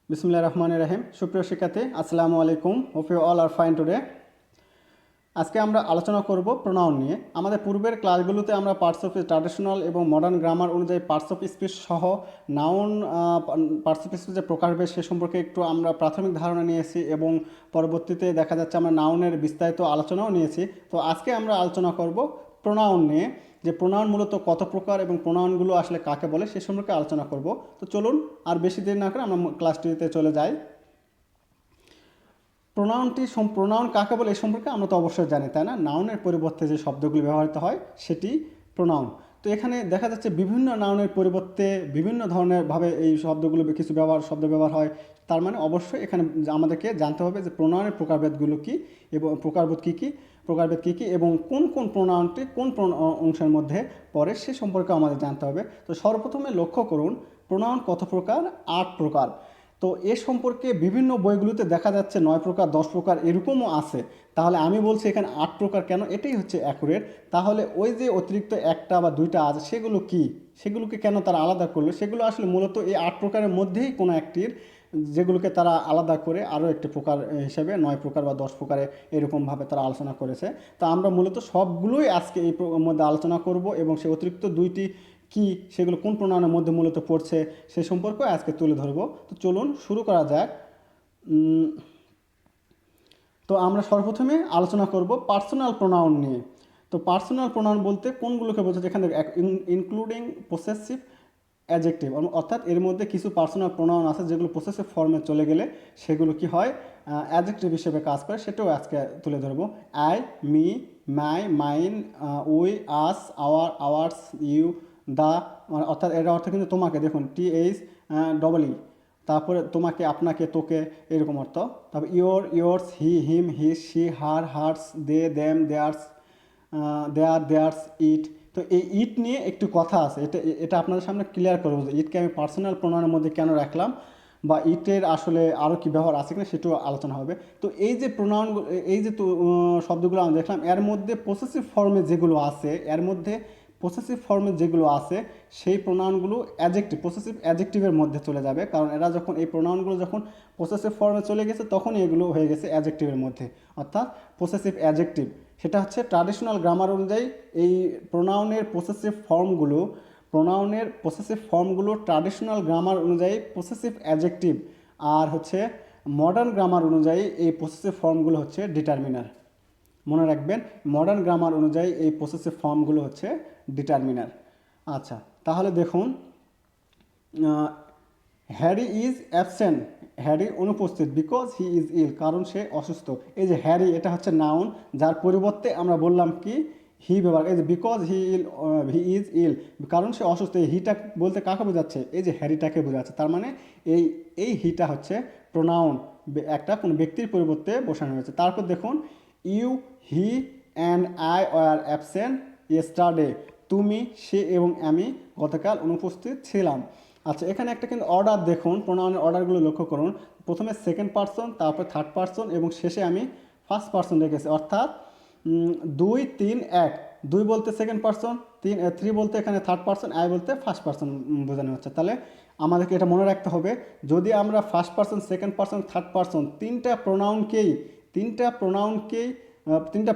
বিসমিল্লাহির রহমানির রহিম। সুপ্রিয় শিক্ষার্থী, আসসালামু আলাইকুম। Hope you all are fine today. আজকে আমরা আলোচনা করব প্রোনাউন নিয়ে। আমাদের পূর্বের ক্লাসগুলোতে আমরা পার্টস অফ ট্র্যাডিশনাল এবং মডার্ন গ্রামার অনুযায়ী পার্টস অফ স্পিচ সহ নাউন পার্টস অফ স্পিচ যে প্রকারভেদ সে সম্পর্কে একটু আমরা প্রাথমিক ধারণা নিয়েছি এবং পরবর্তীতে দেখা যাচ্ছে আমরা নাউনের বিস্তারিত আলোচনাও নিয়েছি। তো আজকে আমরা আলোচনা করব প্রোনাউন নিয়ে, যে প্রোনাউন মূলত কত প্রকার এবং প্রোনাউনগুলো আসলে কাকে বলে সে সম্পর্কে আলোচনা করব। তো চলুন আর বেশি দেরি না করে আমরা ক্লাসটিতে চলে যাই। প্রোনাউন কাকে বলে এই সম্পর্কে আমরা তো অবশ্যই জানি, তাই না? নাউনের পরিবর্তে যে শব্দগুলি ব্যবহৃত হয় সেটি প্রোনাউন। তো এখানে দেখা যাচ্ছে বিভিন্ন নাউনের পরিবর্তে বিভিন্ন ধরনের ভাবে এই শব্দগুলো কিছু শব্দ ব্যবহার হয়। তার মানে অবশ্যই এখানে আমাদেরকে জানতে হবে যে প্রোনাউনের প্রকারভেদগুলো কী এবং প্রকারভেদ কী কী এবং কোন কোন প্রোনাউনটি কোন অংশের মধ্যে পড়ে সে সম্পর্কে আমাদের জানতে হবে। তো সর্বপ্রথমে লক্ষ্য করুন, প্রোনাউন কত প্রকার? 8 প্রকার। তো এ সম্পর্কে বিভিন্ন বইগুলোতে দেখা যাচ্ছে 9 প্রকার, 10 প্রকার এরকমও আছে। তাহলে আমি বলছি এখানে 8 প্রকার কেন? এটাই হচ্ছে অ্যাকুরেট। তাহলে ওই যে অতিরিক্ত একটা বা দুইটা আছে সেগুলো কি, সেগুলোকে কেন তারা আলাদা করলো? সেগুলো আসলে মূলত এই 8 প্রকারের মধ্যেই কোনো একটির, যেগুলোকে তারা আলাদা করে আরও একটি প্রকার হিসেবে 9 প্রকার বা 10 প্রকারে এরকমভাবে তারা আলোচনা করেছে। তো আমরা মূলত সবগুলোই আজকে এই মধ্যে আলোচনা করব এবং সে অতিরিক্ত দুইটি কি, সেগুলো কোন প্রোনাউনের মধ্যে মূলত পড়ছে সে সম্পর্কে আজকে তুলে ধরবো। তো চলুন শুরু করা যাক। তো আমরা সর্বপ্রথমে আলোচনা করব পার্সোনাল প্রোনাউন নিয়ে। তো পার্সোনাল প্রোনাউন বলতে কোনগুলোকে বোঝাচ্ছে? এখানে ইনক্লুডিং পসেসিভ অ্যাডজেক্টিভ, অর্থাৎ এর মধ্যে কিছু পার্সোনাল প্রোনাউন আছে যেগুলো পসেসিভ ফর্মে চলে গেলে সেগুলো কি হয়, অ্যাডজেক্টিভ হিসেবে কাজ করে, সেটাও আজকে তুলে ধরবো। I, me, my, mine, we, us, our, ours, you, the, অর্থাৎ এর অর্থ কিন্তু তোমাকে, দেখুন TH ডবল ই, তারপরে তোমাকে, আপনাকে, তোকে, এরকম অর্থ। তারপর yours, he, him, his, she, her, hers, they, them, theirs, theirs, it. তো এই ইট নিয়ে একটু কথা আছে, এটা এটা আপনাদের সামনে ক্লিয়ার করবো যে ইটকে আমি পার্সোনাল প্রোনাউনের মধ্যে কেন রাখলাম বা ইটের আসলে আরও কী ব্যবহার আছে কিনা সেটাও আলোচনা হবে। তো এই যে প্রোনাউন, এই যে শব্দগুলো আমি দেখলাম, এর মধ্যে পসেসিভ ফর্মে যেগুলো আছে, সেই প্রোনাউনগুলো পসেসিভ অ্যাডজেক্টিভের মধ্যে চলে যাবে, কারণ এরা যখন এই প্রোনাউনগুলো যখন পসেসিভ ফর্মে চলে গেছে তখনই এগুলো হয়ে গেছে অ্যাডজেক্টিভের মধ্যে, অর্থাৎ পসেসিভ অ্যাডজেক্টিভ। সেটা হচ্ছে ট্র্যাডিশনাল গ্রামার অনুযায়ী এই প্রোনাউনের পসেসিভ ফর্মগুলো ট্র্যাডিশনাল গ্রামার অনুযায়ী পসেসিভ অ্যাডজেক্টিভ, আর হচ্ছে মডার্ন গ্রামার অনুযায়ী এই পসেসিভ ফর্মগুলো হচ্ছে ডিটারমিনার। মনে রাখবেন, মডার্ন গ্রামার অনুযায়ী এই পসেসিভ ফর্মগুলো হচ্ছে ডিটারমিনার। আচ্ছা, তাহলে দেখুন, হ্যারি ইজ অ্যাবসেন্ট, হ্যারি অনুপস্থিত, বিকজ হি ইজ ইল, কারণ সে অসুস্থ। এই যে হ্যারি, এটা হচ্ছে নাউন, যার পরিবর্তে আমরা বললাম কি, হি ব্যবহার। এই যে বিকজ হি ইজ ইল, কারণ সে অসুস্থ, এই হিটা বলতে কাকে বোঝাচ্ছে? এই যে হ্যারিটাকে বোঝাচ্ছে। তার মানে এই হিটা হচ্ছে প্রোনাউন, একটা কোনো ব্যক্তির পরিবর্তে বসানো হয়েছে। তারপর দেখুন, you, he and I were absent yesterday, তুমি, সে এবং আমি গতকাল অনুপস্থিত ছিলাম। আচ্ছা, এখানে একটা কিন্তু অর্ডার দেখুন, প্রোনাউনের অর্ডারগুলো লক্ষ্য করুন। প্রথমে সেকেন্ড পার্সন, তারপর থার্ড পার্সন এবং শেষে আমি ফার্স্ট পার্সন রেখেছি, অর্থাৎ 2, 3, 1। 2 বলতে সেকেন্ড পার্সন, 3 বলতে এখানে থার্ড পার্সন, আই বলতে ফার্স্ট পার্সন বোঝানো হচ্ছে। তাহলে আমাদেরকে এটা মনে রাখতে হবে, যদি আমরা first person, second person, third person তিনটা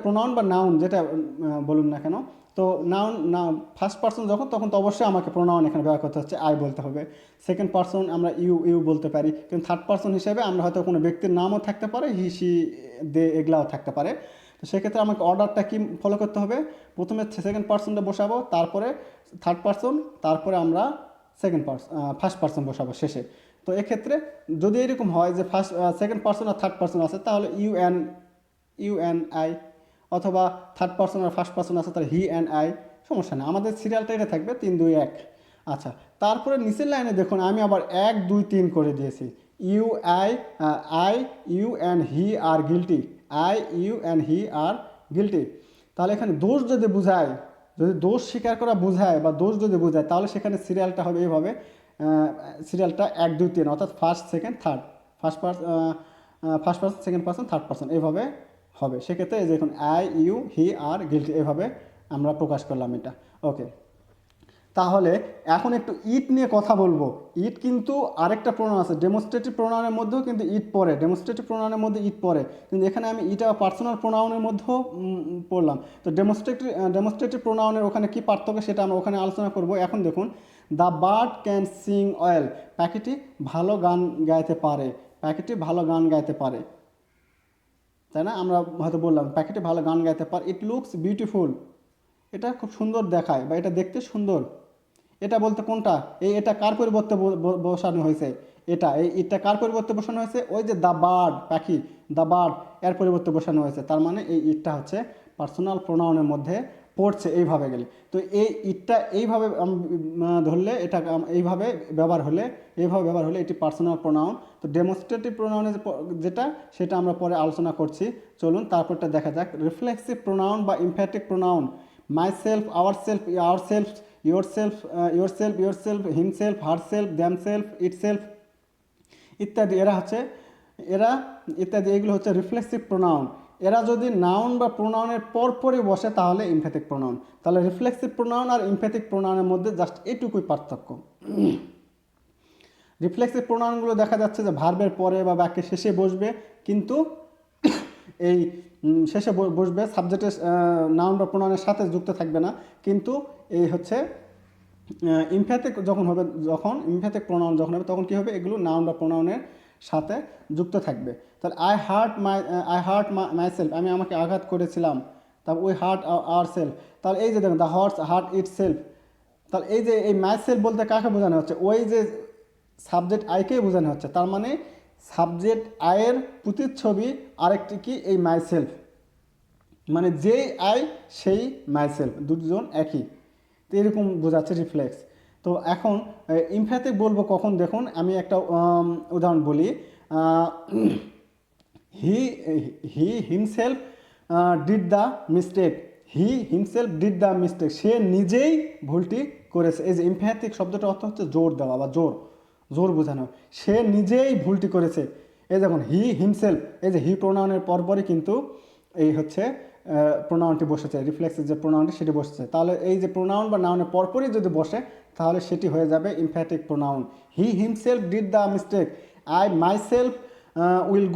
প্রোনাউন বা নাউন যেটা বলুন না কেন, তো ফার্স্ট পার্সন যখন, তখন তো অবশ্যই আমাকে প্রোনাউন এখানে ব্যবহার করতে হচ্ছে, আই বলতে হবে। সেকেন্ড পার্সন আমরা ইউ বলতে পারি, কিন্তু থার্ড পার্সন হিসেবে আমরা হয়তো কোনো ব্যক্তির নামও থাকতে পারে, হি, শি, দে এগুলাও থাকতে পারে। তো সেক্ষেত্রে আমাকে অর্ডারটা কি ফলো করতে হবে? প্রথমে সেকেন্ড পার্সনটা বসাবো, তারপরে থার্ড পার্সন, তারপরে আমরা ফার্স্ট পার্সন বসাবো শেষে। তো এক্ষেত্রে যদি এরকম হয় যে সেকেন্ড পার্সন আর থার্ড পার্সন আছে, তাহলে ইউ অ্যান্ড আই, অথবা থার্ড পার্সন আর ফার্স্ট পার্সন আছে তাহলে হি অ্যান্ড আই, সমস্যা না, আমাদের সিরিয়ালটা এটা থাকবে 3, 2, 1। আচ্ছা, তারপরে নিচের লাইনে দেখুন আমি আবার 1, 2, 3 করে দিয়েছি। I, you and he are guilty, I, you and he are guilty. তাহলে এখানে দোষ যদি বোঝায়, যদি দোষ স্বীকার করা বোঝায় বা দোষ যদি বোঝায়, তাহলে সেখানে সিরিয়ালটা হবে এইভাবে, সিরিয়ালটা 1, 2, 3, অর্থাৎ first, second, third, first person, second person, third person, এইভাবে হবে। সেক্ষেত্রে এই যে এখন I, you, he are guilty, এভাবে আমরা প্রকাশ করলাম এটা। ওকে, তাহলে এখন একটু ইট নিয়ে কথা বলবো। ইট কিন্তু আরেকটা প্রোনাউন আছে, ডেমনস্ট্রেটিভ প্রোনাউনের মধ্যেও কিন্তু ইট পড়ে, ডেমনস্ট্রেটিভ প্রোনাউনের মধ্যে ইট পড়ে, কিন্তু এখানে আমি ইটা পার্সোনাল প্রোনাউনের মধ্যেও পড়লাম। তো ডেমনস্ট্রেটিভ প্রোনাউনের ওখানে কি পার্থক্য সেটা আমরা ওখানে আলোচনা করব। এখন দেখুন, the bird can sing well, পাখিটি ভালো গান গাইতে পারে, পাখিটি ভালো গান গাইতে পারে, তাই না? আমরা হয়তো বললাম পাখিটি ভালো গান গাইতে পারে। ইট লুকস বিউটিফুল, এটা খুব সুন্দর দেখায় বা এটা দেখতে সুন্দর। এটা বলতে কোনটা? এটা কার পরিবর্তে বসানো হয়েছে? এটা কার পরিবর্তে বসানো হয়েছে? ওই যে দ্য বার্ড, পাখি, দ্য বার্ড, এর পরিবর্তে বসানো হয়েছে। তার মানে এই ইটটা হচ্ছে পার্সোনাল প্রোনাউনের মধ্যে পড়ছে এইভাবে গেলে। তো এই ইটটা এইভাবে ধরলে, এটা এইভাবে ব্যবহার হলে এটি পার্সোনাল প্রোনাউন। তো ডেমনস্ট্রেটিভ প্রোনাউনের যেটা, সেটা আমরা পরে আলোচনা করছি। চলুন তারপরটা দেখা যাক। রিফ্লেক্সিভ প্রোনাউন বা emphatic pronoun, myself, ourself, ourself, yourself, yourself, himself, herself, themself, itself ইত্যাদি। এগুলো হচ্ছে রিফ্লেক্সিভ প্রোনাউন। এরা যদি নাউন বা প্রোনাউনের পরপরই বসে তাহলে ইমফ্যাথিক প্রোনাউন। তাহলে রিফ্লেক্সিভ প্রোনাউন আর ইমফ্যাথিক প্রোনাউনের মধ্যে জাস্ট এইটুকুই পার্থক্য। রিফ্লেক্সিভ প্রোনাউনগুলো দেখা যাচ্ছে যে ভার্বের পরে বা বাক্যের শেষে বসবে, কিন্তু এই শেষে বসবে, সাবজেক্টের নাউন বা প্রোনাউনের সাথে যুক্ত থাকবে না। কিন্তু এই হচ্ছে ইমফ্যাথিক ইমফ্যাথিক প্রোনাউন যখন হবে তখন কী হবে? এগুলো নাউন বা প্রোনাউনের সাথে যুক্ত থাকবে। তাহলে আই হার্ট মাইসেলফ, আমি আমাকে আঘাত করেছিলাম। তারপর উই হার্ট আওয়ার সেলফ। তাহলে এই যে দেখুন, the horse heart it self. তাহলে এই যে এই মাইসেলফ বলতে কাকে বোঝানো হচ্ছে? ওই যে সাবজেক্ট আইকেই বোঝানো হচ্ছে। তার মানে সাবজেক্ট আয়ের প্রতিচ্ছবি আরেকটি কি? এই মাইসেলফ, মানে যেই আই সেই মাইসেলফ, দুজন একই। তো এরকম বোঝাচ্ছে রিফ্লেক্স। তো এখন ইমফ্যাথিক বলবো কখন? দেখুন আমি একটা উদাহরণ বলি। He he himself did the mistake, সে নিজেই ভুলটি করেছে। এই যে ইমফ্যাথিক শব্দটার অর্থ হচ্ছে জোর দেওয়া বা জোর বোঝানো। সে নিজেই ভুলটি করেছে। এই দেখুন, হি হিমসেলফ, এই যে হি প্রোনাউনের পরপরই কিন্তু এই হচ্ছে প্রোনাউনটি বসেছে, রিফ্লেক্সের যে প্রোনাউনটি সেটি বসেছে। তাহলে এই যে প্রোনাউন বা নাউনের পরপরই যদি বসে তাহলে সেটি হয়ে যাবে emphatic pronoun. He himself did the mistake, I myself will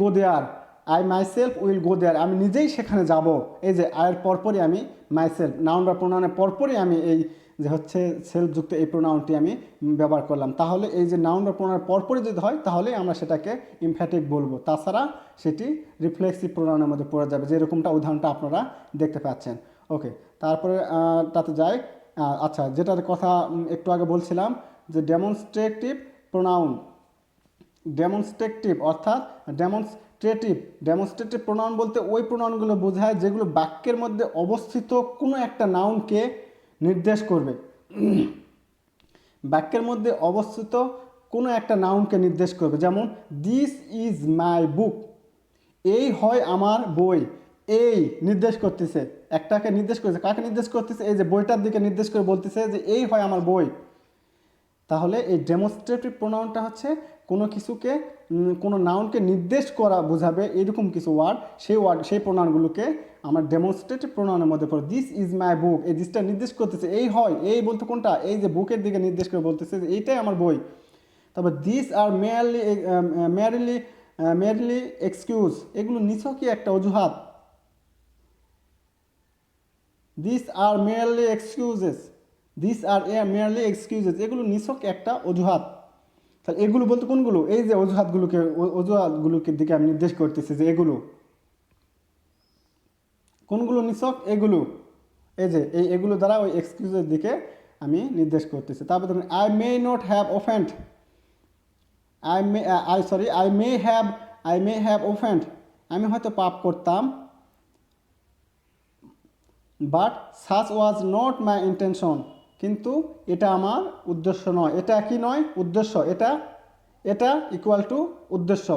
go there, আমি নিজেই সেখানে যাব। এই যে আয়ের পরপরই আমি মাইসেলফ, নাউন বা প্রোনাউনের পরপরই আমি এই যে হচ্ছে সেলফযুক্ত এই প্রোনাউনটি আমি ব্যবহার করলাম। তাহলে এই যে নাউন বা প্রোনাউনের পরপরই যদি হয় তাহলে আমরা সেটাকে ইমফ্যাটিক বলবো, তাছাড়া সেটি রিফ্লেক্সিভ প্রোনাউনের মধ্যে পড়ে যাবে, যেরকমটা উদাহরণটা আপনারা দেখতে পাচ্ছেন। ওকে, তারপরে তাতে যাই। আচ্ছা, যেটার কথা একটু আগে বলছিলাম যে ডেমনস্ট্রেটিভ প্রোনাউন বলতে ওই প্রোনাউনগুলো বোঝায় যেগুলো বাক্যের মধ্যে অবস্থিত কোনো একটা নাউনকে নির্দেশ করবে। বাক্যের মধ্যে অবস্থিত কোনো একটা নাউনকে নির্দেশ করবে। যেমন দিস ইজ মাই বুক, এই হয় আমার বই। এই নির্দেশ করতেছে, একটাকে নির্দেশ করতেছে। কাকে নির্দেশ করতেছে? এই যে বইটার দিকে নির্দেশ করে বলতেছে যে এই হয় আমার বই। তাহলে এই ডেমনস্ট্রেটিভ প্রোনাউনটা হচ্ছে কোনো কিছুকে, কোনো নাউনকে নির্দেশ করা বোঝাবে এরকম কিছু ওয়ার্ড, সেই প্রোনাউনগুলোকে আমার ডেমনস্ট্রেটিভ প্রোনাউনের মধ্যে পড়ে। দিস ইজ মাই বুক, এই দিসটা নির্দেশ করতেছে এই হয়, এই বলতে কোনটা? এই যে বুকের দিকে নির্দেশ করে বলতেছে যে এইটাই আমার বই। তারপর দিস আর মেয়ারলি এক্সকিউজ, এগুলো নিছকই একটা অজুহাত। দিস আর মেয়ারলি এক্সকিউজেস, এগুলো নিছক একটা অজুহাত। তাহলে এগুলো বলতে কোনগুলো? এই যে অজুহাতগুলোকে দিকে আমি নির্দেশ করতেছি যে এগুলো কোনগুলো নিছক? এগুলো, এই যে এগুলো দ্বারা ওই এক্সকিউজের দিকে আমি নির্দেশ করতেছি। তারপর দেখুন, I may not have offend, I may have offend, আমি হয়তো পাপ করতাম, but such was not my intention, কিন্তু এটা আমার উদ্দেশ্য নয়। এটা কি নয়? উদ্দেশ্য। এটা ইকুয়াল টু উদ্দেশ্য।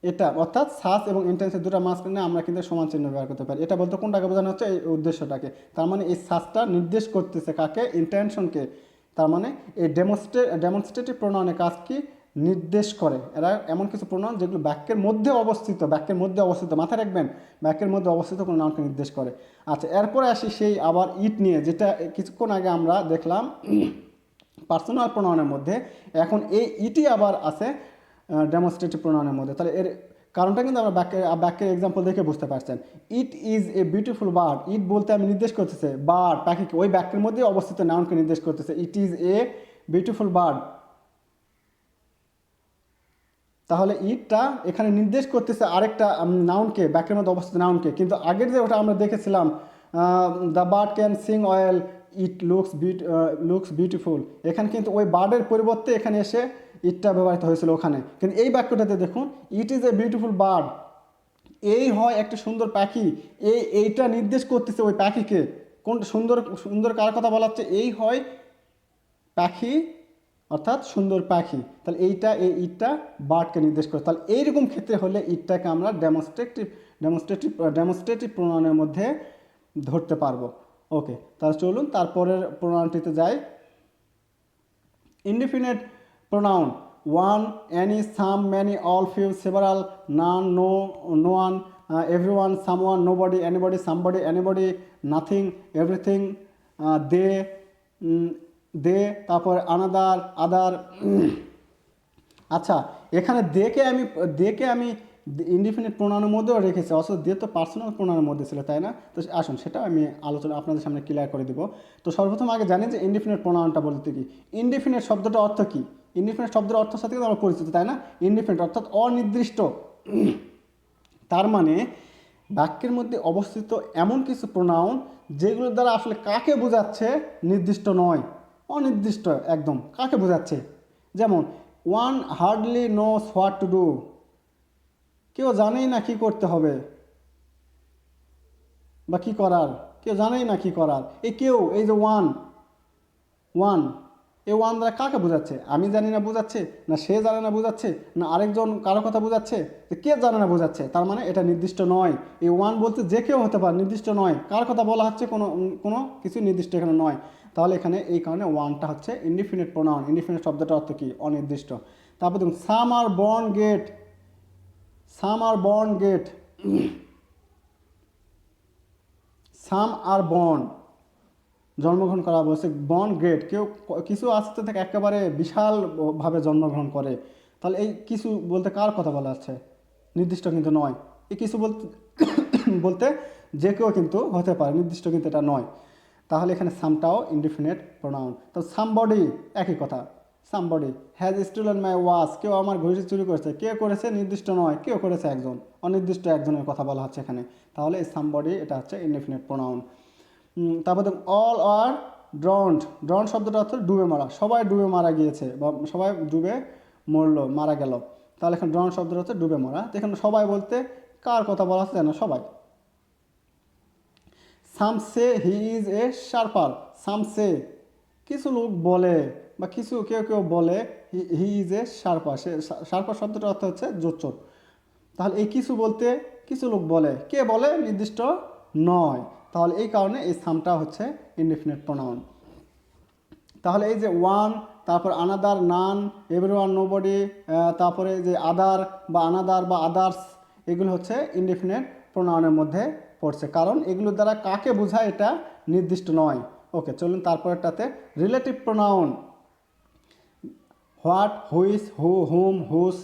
এটা অর্থাৎ সাচ এবং ইন্টেনশন দুটো মাঝখানে আমরা কিন্তু সমান চিহ্ন ব্যবহার করতে পারি। এটা বলতে কোনটাকে বোঝানো হচ্ছে? এই উদ্দেশ্যটাকে। তার মানে এই সাচটা নির্দেশ করতেছে কাকে? ইন্টেনশনকে। তার মানে এই ডেমনস্ট্রেটিভ প্রোনাউনের কাজ কি? নির্দেশ করে। এরা এমন কিছু প্রোনাউন যেগুলো বাক্যের মধ্যে অবস্থিত, মাথায় রাখবেন, বাক্যের মধ্যে অবস্থিত কোনো নাউনকে নির্দেশ করে। আচ্ছা, এরপরে আসি সেই আবার ইট নিয়ে, যেটা কিছুক্ষণ আগে আমরা দেখলাম পার্সোনাল প্রোনাউনের মধ্যে। এখন এই ইটি আবার আছে ডেমনস্ট্রেটিভ প্রোনাউনের মধ্যে। তাহলে এর কারণটা কিন্তু আমরা বাক্যের এক্সাম্পল দেখে বুঝতে পারছেন। It is a beautiful bird, it বলতে আমি নির্দেশ করতেছে বার্ড, পাখিকে, ওই বাক্যের মধ্যে অবস্থিত নাউনকে নির্দেশ করতেছে। ইট ইজ এ বিউটিফুল বার্ড। তাহলে ইটটা এখানে নির্দেশ করতেছে আরেকটা নাউনকে, বাক্যের মধ্যে অবস্থিত নাউনকে। কিন্তু আগের যে ওটা আমরা দেখেছিলাম, the bird can sing well, it looks beautiful, এখানে কিন্তু ওই বার্ডের পরিবর্তে এখানে এসে ইটটা ব্যবহৃত হয়েছিল ওখানে। কিন্তু এই বাক্যটাতে দেখুন, ইট ইজ এ বিউটিফুল বার্ড, এই হয় একটা সুন্দর পাখি, এইটা নির্দেশ করতেছে ওই পাখিকে। কোনটা সুন্দর, সুন্দর কার কথা বলা হচ্ছে? এই হয় পাখি, অর্থাৎ সুন্দর পাখি। তাহলে এই ইটটা বার্ডকে নির্দেশ করে। তাহলে এইরকম ক্ষেত্রে হলে ইটটাকে আমরা ডেমনস্ট্রেটিভ প্রোনাউনের মধ্যে ধরতে পারবো। ওকে, তাহলে চলুন তারপরের প্রোনাউনটিতে যাই। Indefinite pronoun: one, any, some, many, all, few, several, none, no, no one, everyone, someone, nobody, anybody, somebody, anybody, nothing, everything, they, they, তারপর আনাদার, আদার। আচ্ছা, এখানে দেকে আমি ইনডিফিনিট প্রোনাউনের মধ্যেও রেখেছি, অথচ দে তো পার্সোনাল প্রোনাউনের মধ্যে ছিল, তাই না? তো আসুন সেটা আমি আলোচনা আপনাদের সামনে ক্লিয়ার করে দিব। তো সর্বপ্রথম আগে জানি যে ইনডিফিনিট প্রোনাউনটা বলতে কি। ইনডিফিনিট শব্দটার অর্থ কি? ইনডিফিনিট শব্দের অর্থের সাথে কিন্তু আমরা পরিচিত, তাই না? ইনডিফিনিট অর্থাৎ অনির্দিষ্ট। তার মানে বাক্যের মধ্যে অবস্থিত এমন কিছু প্রোনাউন যেগুলোর দ্বারা আসলে কাকে বোঝাচ্ছে নির্দিষ্ট নয়, অনির্দিষ্ট একদম, কাকে বোঝাচ্ছে। যেমন one hardly knows what to do, কেউ জানেই না কী করতে হবে বা কী করার, কেউ জানেই না কী করার। এই যে ওয়ান, ওয়ান, এই ওয়ান দ্বারা কাকে বোঝাচ্ছে? আমি জানি না বোঝাচ্ছে, না সে জানে না বোঝাচ্ছে, না আরেকজন কারো কথা বোঝাচ্ছে, কে জানে না বোঝাচ্ছে। তার মানে এটা নির্দিষ্ট নয়। এই ওয়ান বলতে যে কেউ হতে পারে, নির্দিষ্ট নয়। কার কথা বলা হচ্ছে কোনো কিছু নির্দিষ্ট এখানে নয়। তাহলে এখানে এই কারণে ওয়ানটা হচ্ছে ইনডিফিনিট প্রোনাউন। ইনডিফিনিট শব্দটার অর্থ কি? অনির্দিষ্ট। তারপর দেখুন some are born great, some are born great, some are born জন্মগ্রহণ করা বলছে, বর্ন গ্রেট, কেউ কিছু আসতে থেকে একেবারে বিশালভাবে জন্মগ্রহণ করে। তাহলে এই কিছু বলতে কার কথা বলা হচ্ছে? নির্দিষ্ট কিন্তু নয়। এই কিছু বলতে বলতে যে কেউ কিন্তু হতে পারে, নির্দিষ্ট কিন্তু এটা নয়। তাহলে এখানে সামটাও ইনডিফিনিট প্রোনাউন। তো সামবডি একই কথা, somebody has stolen my watch, কেউ আমার ঘড়ি চুরি করেছে। কে করেছে? নির্দিষ্ট নয়, কেউ করেছে একজন, অনির্দিষ্ট একজনের কথা বলা হচ্ছে এখানে। তাহলে এই সামবডি এটা হচ্ছে ইনডিফিনিট প্রোনাউন। তারপর দেখুন অল আর ড্রন্ড, ড্রন্ড শব্দটা অর্থ ডুবে মারা, সবাই ডুবে মারা গিয়েছে বা সবাই ডুবে মরলো, মারা গেল। তাহলে এখানে ড্রন্ড শব্দটা হচ্ছে ডুবে মারা। তো এখানে সবাই বলতে কার কথা বলা হচ্ছে? না সবাই। সাম সে হি ইজ এ শার্পার, সাম সে কিছু লোক বলে বা কেউ কেউ বলে he is a sharper, say sharper শব্দটার অর্থ হচ্ছে জোচ্চোর। তাহলে এই কিছু বলতে কিছু লোক বলে, কে বলে? নির্দিষ্ট নয়। তাহলে এই কারণে এই সামটা হচ্ছে ইনডিফিনিট প্রোনাউন। তাহলে এই যে ওয়ান, তারপর আনাদার, নান, এভরিওয়ান, নোবডি, তারপরে যে আদার বা আনাদার বা আদার্স, এগুলো হচ্ছে ইনডিফিনিট প্রোনাউনের মধ্যে পড়ছে, কারণ এগুলোর দ্বারা কাকে বোঝায় এটা নির্দিষ্ট নয়। ওকে, চলুন তারপরেরটাতে relative pronoun: what, which, who, whom, whose,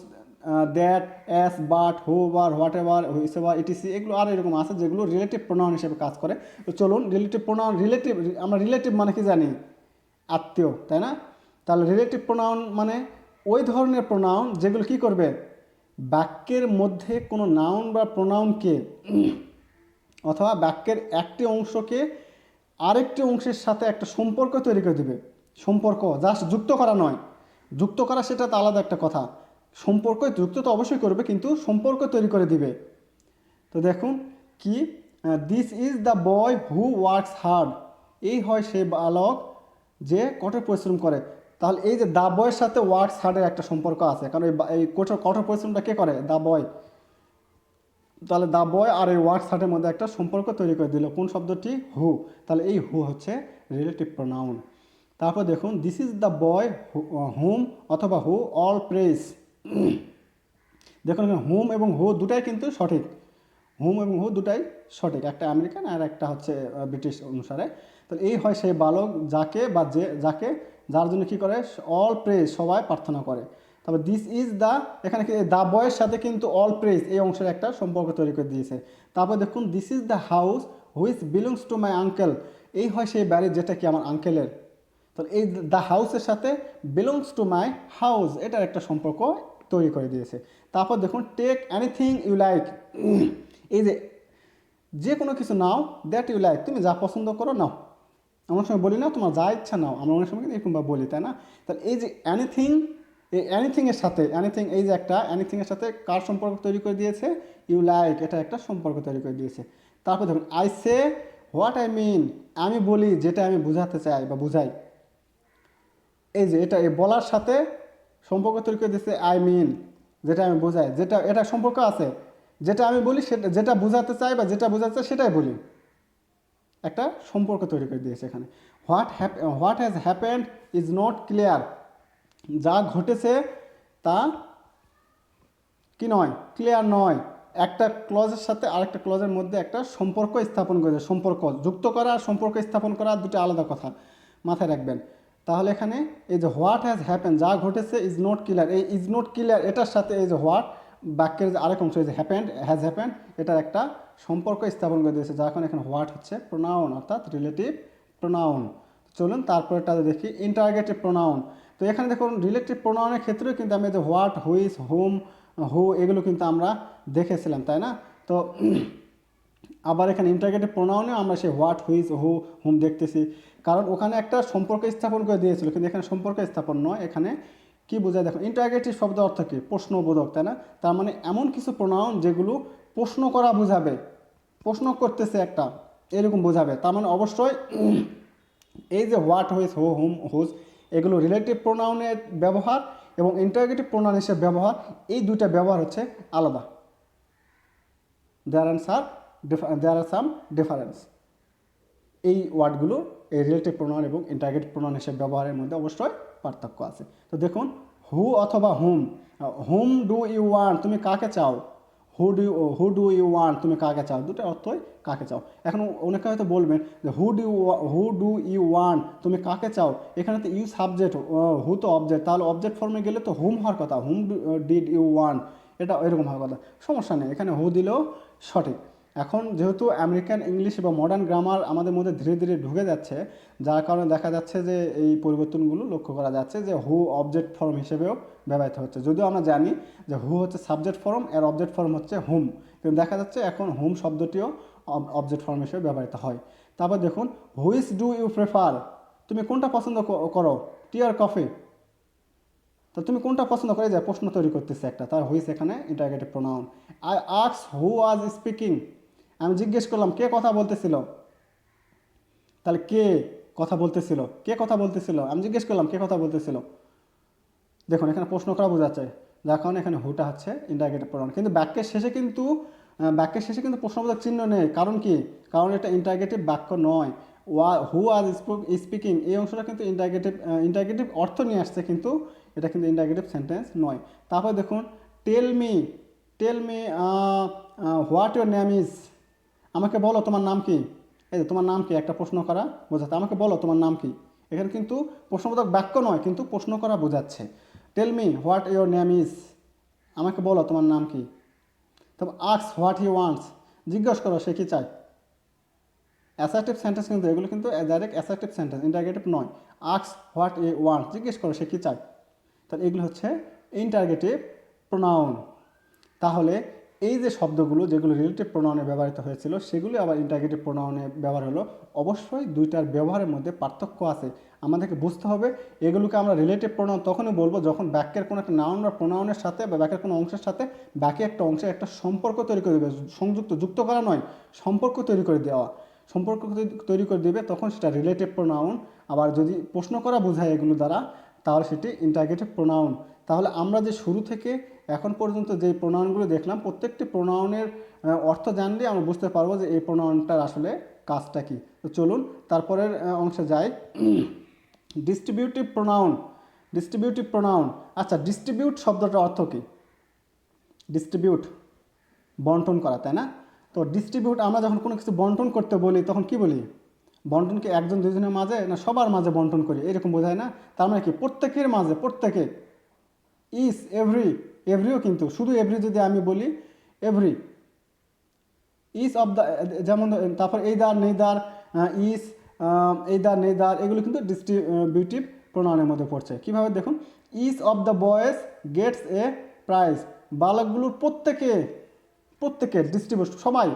that, as, but, who, bar, whatever, whichever, etc, এগুলো আর এরকম আছে যেগুলো রিলেটিভ প্রোনাউন হিসেবে কাজ করে। তো চলুন রিলেটিভ প্রোনাউন, আমরা রিলেটিভ মানে কি জানি? আত্মীয়, তাই না? তাহলে রিলেটিভ প্রোনাউন মানে ওই ধরনের প্রোনাউন যেগুলো কি করবে? বাক্যের মধ্যে কোনো নাউন বা প্রোনাউনকে অথবা বাক্যের একটি অংশকে আরেকটি অংশের সাথে একটা সম্পর্ক তৈরি করে দেবে। সম্পর্ক, জাস্ট যুক্ত করা নয়, যুক্ত করা সেটা তো আলাদা একটা কথা। সম্পর্ক যুক্ত তো অবশ্যই করবে, কিন্তু সম্পর্ক তৈরি করে দিবে। তো দেখুন কি, this is the boy who works hard, এই হয় সেই বালক যে কঠোর পরিশ্রম করে। তাহলে এই যে দ্য বয়ের সাথে ওয়ার্কস হার্ডের একটা সম্পর্ক আছে, কারণ এই কঠোর পরিশ্রমটা কে করে? The boy. তাহলে দ্য বয় আর এই ওয়ার্কস হার্ডের মধ্যে একটা সম্পর্ক তৈরি করে দিল, কোন শব্দটি? হু। তাহলে এই হু হচ্ছে রিলেটিভ প্রোনাউন। তারপর দেখুন দিস ইজ দ্য বয় হুম অথবা হু অল প্রেস। দেখুন এখানে হুম এবং হু দুটাই কিন্তু সঠিক, হুম এবং হু দুটাই সঠিক, একটা আমেরিকান আর একটা হচ্ছে ব্রিটিশ অনুসারে। তো এই হয় সেই বালক যাকে বা যে যাকে যার জন্য কী করে অল প্রেজ সবাই প্রার্থনা করে। তারপর দিস ইজ দ্য, এখানে কি দ্য বয়ের সাথে কিন্তু অল প্রেজ এই অংশের একটা সম্পর্ক তৈরি করে দিয়েছে। তারপর দেখুন this is the house which belongs to my uncle, এই হয় সেই বাড়ি যেটা কি আমার আঙ্কেলের। তো এই দ্য হাউসের সাথে বিলংস টু মাই হাউস এটার একটা সম্পর্ক তৈরি করে দিয়েছে। তারপর দেখুন টেক এনিথিং ইউ লাইক, এই যে যে কোনো কিছু নাও দ্যাট ইউ লাইক, তুমি যা পছন্দ করো নাও। অনেক সময় বলি না তোমার যা ইচ্ছা নাও, আমরা অনেক সময় কিন্তু এরকমভাবে বলি, তাই না? তাহলে এই যে অ্যানিথিং, এই অ্যানিথিংয়ের সাথে অ্যানিথিং, এই যে একটা অ্যানিথিংয়ের সাথে কার সম্পর্ক তৈরি করে দিয়েছে, ইউ লাইক, এটা একটা সম্পর্ক তৈরি করে দিয়েছে। তারপর দেখুন I say what I mean, আমি বলি যেটা আমি বোঝাতে চাই বা বুঝাই। এই যে এটা এই বলার সাথে সম্পর্ক তৈরি করে দিচ্ছে আই মিন, যেটা আমি বোঝাই, যেটা এটা সম্পর্ক আছে, যেটা আমি বলি সেটা, যেটা বোঝাতে চাই বা যেটা বোঝাতে চাই সেটাই বলি, একটা সম্পর্ক তৈরি করে দিয়েছে এখানে। What has happened is not clear, যা ঘটেছে তা কি নয়, ক্লিয়ার নয়। একটা ক্লজের সাথে আরেকটা ক্লজের মধ্যে একটা সম্পর্ক স্থাপন করেছে, সম্পর্ক যুক্ত করা আর সম্পর্ক স্থাপন করা দুটো আলাদা কথা, মাথায় রাখবেন। তাহলে এখানে এই যে হোয়াট হ্যাজ হ্যাপেন, যা ঘটেছে ইজ নট ক্লিয়ার, এই ইজ নট ক্লিয়ার এটার সাথে এই যে হোয়াট বাক্যের যে আরেক অংশ এই যে হ্যাপেন্ড, হ্যাজ হ্যাপেন্ড, এটার একটা সম্পর্ক স্থাপন করে দিয়েছে, যা এখন এখানে হোয়াট হচ্ছে প্রোনাউন অর্থাৎ রিলেটিভ প্রোনাউন। চলুন তারপরেটা দেখি ইন্টারগেটিভ প্রোনাউন। তো এখানে দেখুন রিলেটিভ প্রোনাউনের ক্ষেত্রেও কিন্তু আমি যে হোয়াট, হুইচ, হুম, হু এগুলো কিন্তু আমরা দেখেছিলাম, তাই না? তো আবার এখানে ইন্টারগেটিভ প্রোনাউনে আমরা সেই হোয়াট, হুইচ, হু, হুম দেখতেছি, কারণ ওখানে একটা সম্পর্ক স্থাপন করে দিয়েছিল, কিন্তু এখানে সম্পর্ক স্থাপন নয়। এখানে কি বোঝায় দেখো, ইন্টারগেটিভ শব্দ অর্থ কি, প্রশ্নবোধক, তাই না? তার মানে এমন কিছু প্রোনাউন যেগুলো প্রশ্ন করা বোঝাবে, প্রশ্ন করতেছে একটা এরকম বোঝাবে। তার মানে অবশ্যই এই যে what, which, who, whom, whose এগুলো রিলেটিভ প্রোনাউনের ব্যবহার এবং ইন্টারগেটিভ প্রোনাউন হিসেবে ব্যবহার, এই দুইটা ব্যবহার হচ্ছে আলাদা। দেয়ার আর সাম ডিফারেন্স। এই ওয়ার্ডগুলো এই রিলেটিভ প্রোনাউন এবং ইন্টারগেটিভ প্রোনাউন হিসেবে ব্যবহারের মধ্যে অবশ্যই পার্থক্য আছে। তো দেখুন হু অথবা হুম, হুম ডু ইউ ওয়ান্ট, তুমি কাকে চাও, হু ডু ইউ ওয়ান্ট, তুমি কাকে চাও, দুটো অর্থই কাকে চাও। এখন অনেকে হয়তো বলবেন যে হু ডু ইউ ওয়ান্ট, তুমি কাকে চাও, এখানে তো ইউ সাবজেক্ট, হু তো অবজেক্ট, তাহলে অবজেক্ট ফর্মে গেলে তো হুম হওয়ার কথা, হুম ডিড ইউ ওয়ান্ট, এটা এরকম হওয়ার কথা। সমস্যা নেই, এখানে হু দিলেও সঠিক। এখন যেহেতু আমেরিকান ইংলিশ বা মডার্ন গ্রামার আমাদের মধ্যে ধীরে ধীরে ঢুকে যাচ্ছে, যার কারণে দেখা যাচ্ছে যে এই পরিবর্তনগুলো লক্ষ্য করা যাচ্ছে যে হু অবজেক্ট ফর্ম হিসেবেও ব্যবহৃত হচ্ছে। যদিও আমরা জানি যে হু হচ্ছে সাবজেক্ট ফর্ম, এর অবজেক্ট ফর্ম হচ্ছে হুম, কিন্তু দেখা যাচ্ছে এখন হুম শব্দটিও অবজেক্ট ফর্ম হিসেবে ব্যবহৃত হয়। তারপর দেখুন হুইচ ডু ইউ প্রেফার, তুমি কোনটা পছন্দ করো, টি আর কফি, তো তুমি কোনটা পছন্দ করে যায় প্রশ্ন তৈরি করতেছে একটা, তার হুইচ এখানে interrogative pronoun. I asked who was speaking, আমি জিজ্ঞেস করলাম কে কথা বলতেছিল, তাহলে কে কথা বলতেছিল, কে কথা বলতেছিল, আমি জিজ্ঞেস করলাম কে কথা বলতেছিল। দেখুন এখানে প্রশ্ন করা বোঝাচ্ছে, যার কারণে এখানে হুটা হচ্ছে ইন্টারগেটিভ প্রোনাউন। কিন্তু বাক্যের শেষে কিন্তু প্রশ্নবোধক চিহ্ন নেই, কারণ কি, কারণ এটা ইন্টারগেটিভ বাক্য নয়। হু আর স্পিকিং এই অংশটা কিন্তু ইন্টারগেটিভ অর্থ নিয়ে আসছে, কিন্তু এটা কিন্তু ইন্টারগেটিভ সেন্টেন্স নয়। তারপর দেখুন tell me what your name is, আমাকে বলো তোমার নাম কি, এই যে তোমার নাম কি একটা প্রশ্ন করা বোঝাচ্ছে, আমাকে বলো তোমার নাম কি, এখানে কিন্তু প্রশ্নবোধক বাক্য নয়, কিন্তু প্রশ্ন করা বোঝাচ্ছে। Tell me what your name is, আমাকে বলো তোমার নাম কি। তবে আক্স হোয়াট হি ওয়ান্টস, জিজ্ঞেস করো সে কী চায়। অ্যাসার্টিভ সেন্টেন্স কিন্তু এগুলো কিন্তু ডাইরেক্ট অ্যাসার্টিভ সেন্টেন্স, ইন্টারগেটিভ নয়। আক্স হোয়াট ই ওয়ান্ট, জিজ্ঞেস করো সে কী চায়। তাহলে এগুলো হচ্ছে ইন্টারগেটিভ প্রোনাউন। তাহলে এই যে শব্দগুলো যেগুলো রিলেটিভ প্রোনাউনে ব্যবহৃত হয়েছিল সেগুলি আবার ইন্টারগেটিভ প্রোনাউনে ব্যবহার হলো। অবশ্যই দুইটার ব্যবহারের মধ্যে পার্থক্য আছে, আমাদেরকে বুঝতে হবে। এগুলোকে আমরা রিলেটিভ প্রোনাউন তখনই বলবো যখন বাক্যের কোনো একটা নাউন বা প্রোনাউনের সাথে বা বাক্যের কোনো অংশের সাথে বাকি একটা অংশের একটা সম্পর্ক তৈরি করে দেবে, যুক্ত করা নয়, সম্পর্ক তৈরি করে দেওয়া, সম্পর্ক তৈরি করে দেবে, তখন সেটা রিলেটিভ প্রোনাউন। আবার যদি প্রশ্ন করা বোঝায় এগুলো দ্বারা, তাহলে সেটি ইন্টারগেটিভ প্রোনাউন। তাহলে আমরা যে শুরু থেকে এখন পর্যন্ত যে প্রোনাউনগুলো দেখলাম, প্রত্যেকটি প্রোনাউনের অর্থ জানলে আমরা বুঝতে পারবো যে এই প্রোনাউনটার আসলে কাজটা কী। তো চলুন তারপরের অংশে যাই। Distributive pronoun, distributive pronoun. আচ্ছা, ডিস্ট্রিবিউট শব্দটার অর্থ কী? ডিস্ট্রিবিউট বন্টন করা, তাই না? তো ডিস্ট্রিবিউট আমরা যখন কোনো কিছু বন্টন করতে বলি তখন কি বলি? বন্টনকে একজন দুজনের মাঝে না সবার মাঝে বন্টন করি, এরকম বোঝায় না? তার মানে কি প্রত্যেকের মাঝে, প্রত্যেকে। ইস, এভরি, এভরিও কিন্তু, শুধু এভরি যদি আমি বলি এভরি, ইস অফ দ্য, যেমন তারপর either, neither, each, either, neither, এগুলো কিন্তু ডিস্ট্রিবিউটিভ প্রোনাউনের মধ্যে পড়ছে। কীভাবে দেখুন, each of the boys gets a prize, বালকগুলোর প্রত্যেকে, প্রত্যেকে ডিস্ট্রিবিউট, সবাই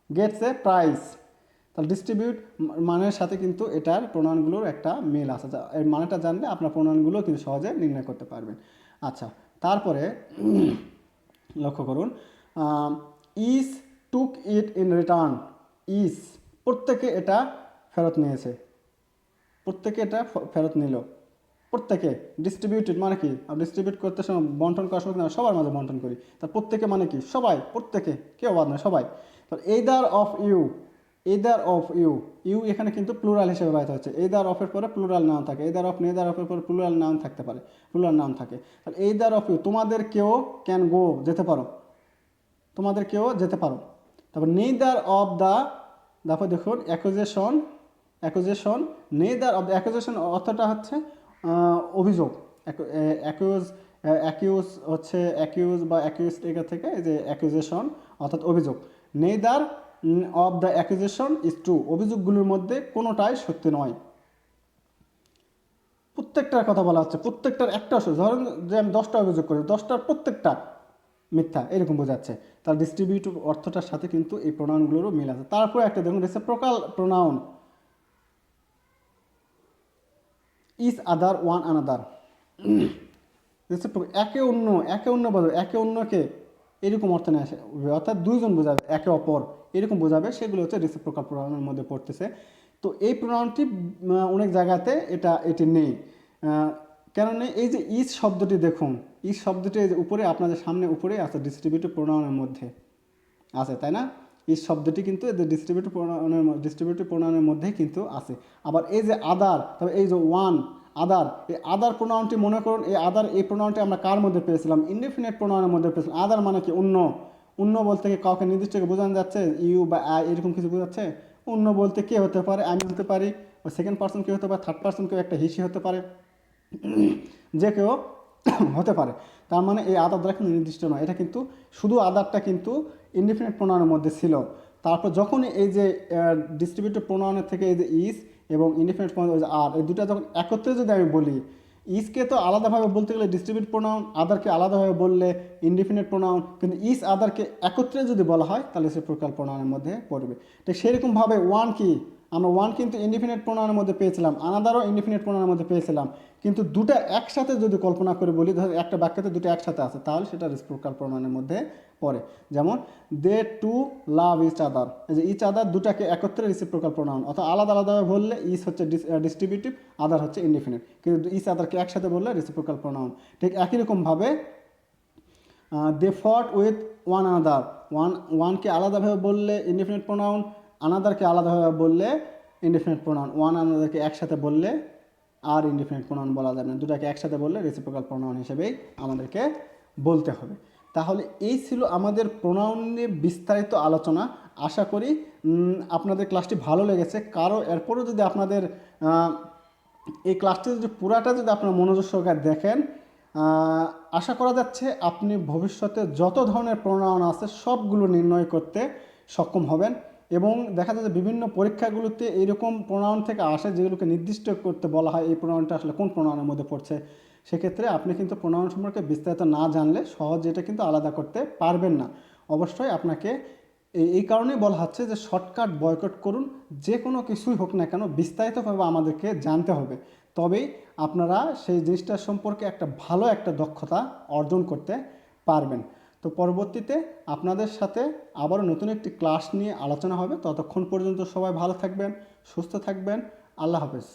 গেটস এ প্রাইজ। তাহলে ডিস্ট্রিবিউট মানের সাথে কিন্তু এটার প্রোনাউনগুলোর একটা মিল আছে, এর মানেটা জানলে আপনার প্রোনাউনগুলো কিন্তু সহজে নির্ণয় করতে পারবেন। আচ্ছা, তারপরে লক্ষ্য করুন, ইস টুক ইট ইন রিটার্ন, ইস প্রত্যেকে এটা ফেরত নিয়েছে, প্রত্যেকে এটা ফেরত নিল, প্রত্যেকে। ডিস্ট্রিবিউটেড মানে কি? আমরা ডিস্ট্রিবিউট করতে সময়, বন্টন করার সময় সবার মাঝে বন্টন করি, তার প্রত্যেকে মানে কি? সবাই, প্রত্যেকে, কেউ বাদ নয়, সবাই। তাহলে either of you, either of you, you এখানে কিন্তু প্লুরাল হিসেবে ব্যবহৃত হচ্ছে। এইদার অফের পরে প্লুরাল নাউন থাকে, এইদার অফ, নেদার অফের পরে প্লুরাল নাউন থাকতে পারে, প্লুরাল নাউন থাকে। তাহলে এইদার অফ ইউ, তোমাদের কেউ ক্যান গো, যেতে পারো, তোমাদের কেউ যেতে পারো। তারপর নেইদার অফ দ্য, তারপর দেখুন accusation, accusation, neither of the, accusation অর্থটা হচ্ছে অভিযোগ, অ্যাকিউজ, অ্যাকিউজ হচ্ছে অ্যাকিউজ বা অ্যাকিউজ এখান থেকে, এই যে অ্যাকুজেশন অর্থাৎ অভিযোগ। Neither of the accusation is true, অভিযোগগুলোর মধ্যে কোনোটাই সত্যি নয়। প্রত্যেকটার কথা বলা হচ্ছে, প্রত্যেকটার একটা, ধরেন যে আমি 10টা অভিযোগ করি, 10টার প্রত্যেকটা মিথ্যা, এরকম বোঝাচ্ছে। তার ডিস্ট্রিবিউটিভ অর্থটার সাথে কিন্তু এই প্রোনাউনগুলোরও মিল আছে। তারপরে একটা দেখুন reciprocal pronoun, is other, one another, একে অন্য, একে অন্য বোঝাবে, একে অন্যকে, এরকম অর্থ নিয়ে আসে, অর্থাৎ দুইজন বোঝাবে, একে অপর এরকম বোঝাবে, সেগুলো হচ্ছে রেসিপ্রোকাল প্রোনাউনের মধ্যে পড়তেছে। তো এই প্রোনাউনটি অনেক জায়গাতে এটি নেই, কেন নেই? এই যে ইজ শব্দটি দেখুন, ইজ শব্দটি উপরে আপনাদের সামনে উপরে আছে, ডিস্ট্রিবিউটিভ প্রোনাউনের মধ্যে আছে, তাই না? ইজ শব্দটি কিন্তু এদের ডিস্ট্রিবিউটিভ প্রোনাউনের মধ্যেই কিন্তু আছে। আবার এই যে আদার, তবে এই যে ওয়ান, আদার, এই আদার প্রোনাউনটি মনে করুন, এই আদার, এই প্রোনাউনটি আমরা কার মধ্যে পেয়েছিলাম? ইনডিফিনিট প্রোনাউনের মধ্যে পেয়েছিলাম। আদার মানে কি? অন্য। অন্য বলতে কি কাউকে নির্দিষ্ট বোঝানো যাচ্ছে? ইউ বা আই এরকম কিছু বোঝাচ্ছে? অন্য বলতে কে হতে পারে? আমি হতে পারি, বা সেকেন্ড পার্সন কেউ হতে পারে, থার্ড পার্সন কেউ, একটা হিসি হতে পারে, যে কেউ হতে পারে। তার মানে এই আদার দ্বারা কিন্তু নির্দিষ্ট নয়, এটা কিন্তু শুধু আদারটা কিন্তু ইনডিফিনিট প্রোনাউনের মধ্যে ছিল। তারপর যখন এই যে ডিস্ট্রিবিউটিভ প্রোনাউনের থেকে এই যে ইজ এবং ইনডিফিনিট প্রোনাউন আর, এই দুটো যখন একত্রে যদি আমি বলি, ইজকে তো আলাদাভাবে বলতে গেলে ডিস্ট্রিবিউট প্রোনাউন, আদারকে আলাদাভাবে বললে ইনডিফিনিট প্রোনাউন, কিন্তু ইজ আদারকে একত্রে যদি বলা হয় তাহলে রেসিপ্রোকাল প্রোনাউনের মধ্যে পড়বে। তো সেরকমভাবে ওয়ান কি, আমরা ওয়ান কিন্তু ইনডিফিনিট প্রোনাউনের মধ্যে পেয়েছিলাম, আনাদারও ইনডিফিনিট প্রোনাউনের মধ্যে পেয়েছিলাম, কিন্তু দুটো একসাথে যদি কল্পনা করে বলি, ধর একটা বাক্যতে দুটো একসাথে আছে, তাহলে সেটা রেসিপ্রোকাল প্রোনাউনের মধ্যে পড়ে। যেমন দে টু লাভ ইচ আদার, এই যে ইচ আদার দুটাকে একত্রে রেসিপ্রোকাল প্রোনাউন, অর্থাৎ আলাদা আলাদাভাবে বললে ইজ হচ্ছে ডিস্ট্রিবিউটিভ, আদার হচ্ছে ইনডিফিনিট, কিন্তু ইচ আদারকে একসাথে বললে রেসিপ্রোকাল প্রোনাউন। ঠিক একই রকমভাবে দে ফট উইথ ওয়ান আনাদার, ওয়ানকে আলাদাভাবে বললে ইনডিফিনিট প্রোনাউন, আনাদারকে আলাদাভাবে বললে ইনডিফিনিট প্রোনাউন, ওয়ান আনাদারকে একসাথে বললে আর ইনডিফিনিট প্রোনাউন বলা যাবে না, দুটাকে একসাথে বললে রেসিপ্রোকাল প্রোনাউন হিসেবেই আমাদেরকে বলতে হবে। তাহলে এই ছিল আমাদের প্রোনাউন নিয়ে বিস্তারিত আলোচনা। আশা করি আপনাদের ক্লাসটি ভালো লেগেছে। কারো এরপরও যদি আপনাদের এই ক্লাসটি যদি পুরাটা যদি আপনারা মনোযোগ সহকারে দেখেন, আশা করা যাচ্ছে আপনি ভবিষ্যতে যত ধরনের প্রোনাউন আছে সবগুলো নির্ণয় করতে সক্ষম হবেন। এবং দেখা যায় যে বিভিন্ন পরীক্ষাগুলোতে এইরকম প্রোনাউন থেকে আসে যেগুলোকে নির্দিষ্ট করতে বলা হয় এই প্রোনাউনটা আসলে কোন প্রোনাউনের মধ্যে পড়ছে। সেক্ষেত্রে আপনি কিন্তু প্রোনাউন সম্পর্কে বিস্তারিত না জানলে সহজে এটা কিন্তু আলাদা করতে পারবেন না। অবশ্যই আপনাকে এই কারণেই বলা হচ্ছে যে শর্টকাট বয়কট করুন, যে কোনো কিছুই হোক না কেন বিস্তারিতভাবে আমাদেরকে জানতে হবে, তবেই আপনারা সেই জিনিসটার সম্পর্কে একটা ভালো একটা দক্ষতা অর্জন করতে পারবেন। তো পরবর্তীতে আপনাদের সাথে আবারও নতুন একটি ক্লাস নিয়ে আলোচনা হবে। ততক্ষণ পর্যন্ত সবাই ভালো থাকবেন, সুস্থ থাকবেন। আল্লাহ হাফেজ।